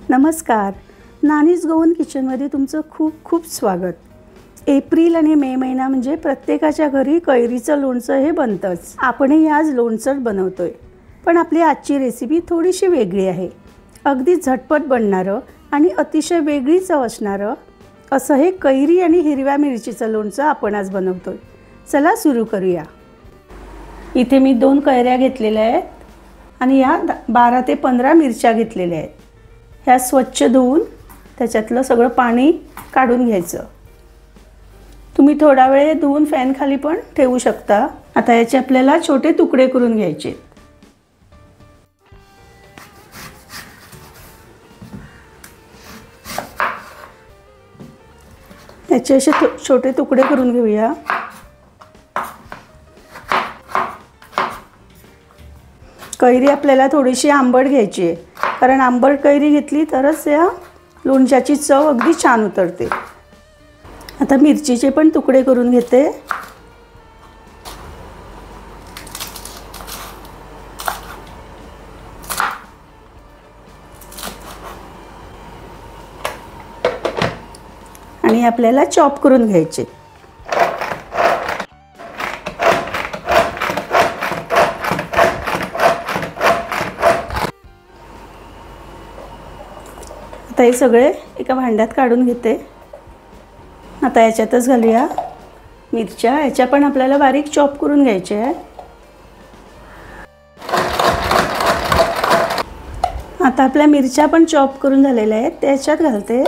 नमस्कार, nannies Goan किचनमध्ये तुमचं खूप खूप स्वागत। एप्रिल आणि मे महिना म्हणजे प्रत्येकाच्या घरी कैरीचं लोणचं हे बनतंच। आपणही आज लोणचं बनवतोय, पण आपली आजची रेसिपी थोडीशी वेगळी आहे। अगदी झटपट बनणारं आणि अतिशय वेगळी चव असणारं असं हे कैरी आणि हिरव्या मिरचीचं लोणचं आपण आज बनवतोय। चला सुरू करूया। इथे मी 2 कैऱ्या घेतलेल्या आहेत आणि या 12 ते 15 मिरच्या घेतलेल्या आहेत। ह्या स्वच्छ धुवून त्याच्यातलं सगळं पाणी काढून घ्यायचं। तुम्ही थोडा वेळ धुवून फॅन खाली पण ठेवू शकता। आता याचे आपल्याला छोटे तुकडे करून घ्यायचे। याचे असे छोटे तुकडे करून घेऊया। कैरी आपल्याला थोडीशी आंबट घ्यायची आहे, कारण आंबट कैरी घेतली तरच या लोणच्याची चव अगदी छान उतरते। आता मिरचीचे पण तुकडे करून घेते। आणि आपल्याला चॉप करून घ्यायचे। आता हे सगळे एका भांड्यात काढून घेते। आता याच्यातच घालूया मिरच्या। याच्या पण आपल्याला बारीक चॉप करून घ्यायचे आहे। आता आपल्या मिरच्या पण चॉप करून झालेल्या आहेत, त्याच्यात घालते।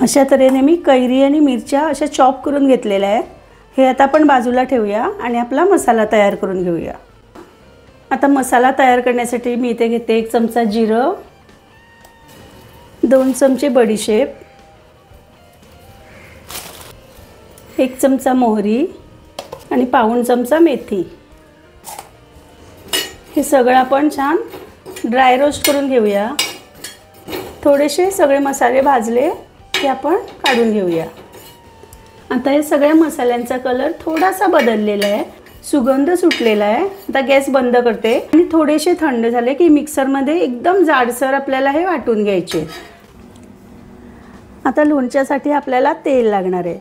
अशा तऱ्हेने मी कैरी आणि मिरच्या अशा चॉप करून घेतलेल्या आहेत। हे आता आपण बाजूला ठेवूया आणि आपला मसाला तयार करून घेऊया। आता मसाला तयार करण्यासाठी मी इथे घेते 1 चमचा जिरं, 2 चमचे बडीशेप, 1 चमचा मोहरी आणि पाऊण चमचा मेथी। हे सगळं आपण छान ड्राय रोस्ट करून घेऊया। थोडेसे सगळे मसाले भाजले की आपण काढून घेऊया। आता हे सगळ्या मसाल्यांचा कलर थोडासा बदललेला आहे, सुगंध सुटलेला आहे। आता गॅस बंद करते आणि थोडेसे थंड झाले की मिक्सरमध्ये एकदम जाडसर आपल्याला हे वाटून घ्यायचे। आता लोणच्यासाठी आपल्याला तेल लागणार आहे।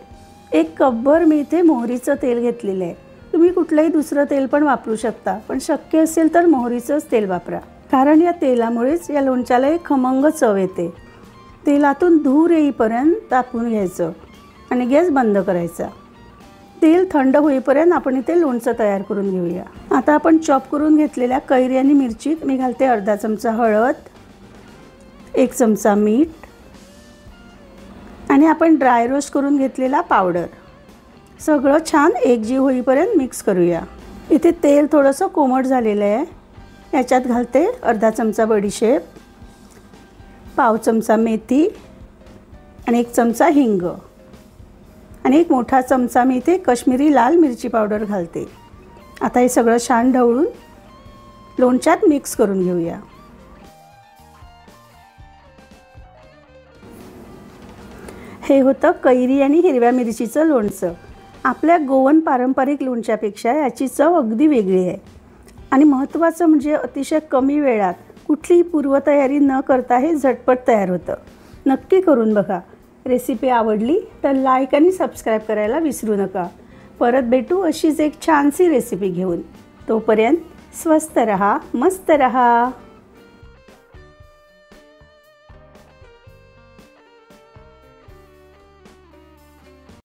1 कपभर मी इथे मोहरीचं तेल घेतलेलं आहे। तुम्ही कुठलंही दुसरं तेल पण वापरू शकता, पण शक्य असेल तर मोहरीचंच तेल वापरा, कारण या तेलामुळेच या लोणच्याला एक खमंग चव येते। तेलातून धूर येईपर्यंत तापवून घ्यायचं आणि गॅस बंद करायचा। तेल थंड होईपर्यंत आपण इथे लोणचं तयार करून घेऊया। आता आपण चॉप करून घेतलेल्या कैरी आणि मिरचीत मी घालते अर्धा चमचा हळद, 1 चमचा मीठ आणि आपण ड्राय रोस्ट करून घेतलेला पावडर। सगळं छान एकजीव होईपर्यंत मिक्स करूया। इथे तेल थोडंसं कोमट झालेलं आहे। याच्यात घालते अर्धा चमचा बडीशेप, पाव चमचा मेथी आणि 1 चमचा हिंग आणि 1 मोठा चमचा मी इथे काश्मीरी लाल मिरची पावडर घालते। आता हे सगळं छान ढवळून लोणच्यात मिक्स करून घेऊया। हे होतं कैरी आणि हिरव्या मिरचीचं लोणचं। आपल्या गोवन पारंपरिक लोणच्यापेक्षा याची चव अगदी वेगळी आहे आणि महत्त्वाचं म्हणजे अतिशय कमी वेळात कुठलीही पूर्वतयारी न करता हे झटपट तयार होतं। नक्की करून बघा। रेसिपी आवडली तर लाईक आणि सबस्क्राईब करायला विसरू नका। परत भेटू अशीच एक छानशी रेसिपी घेऊन। तोपर्यंत स्वस्त रहा, मस्त रहा।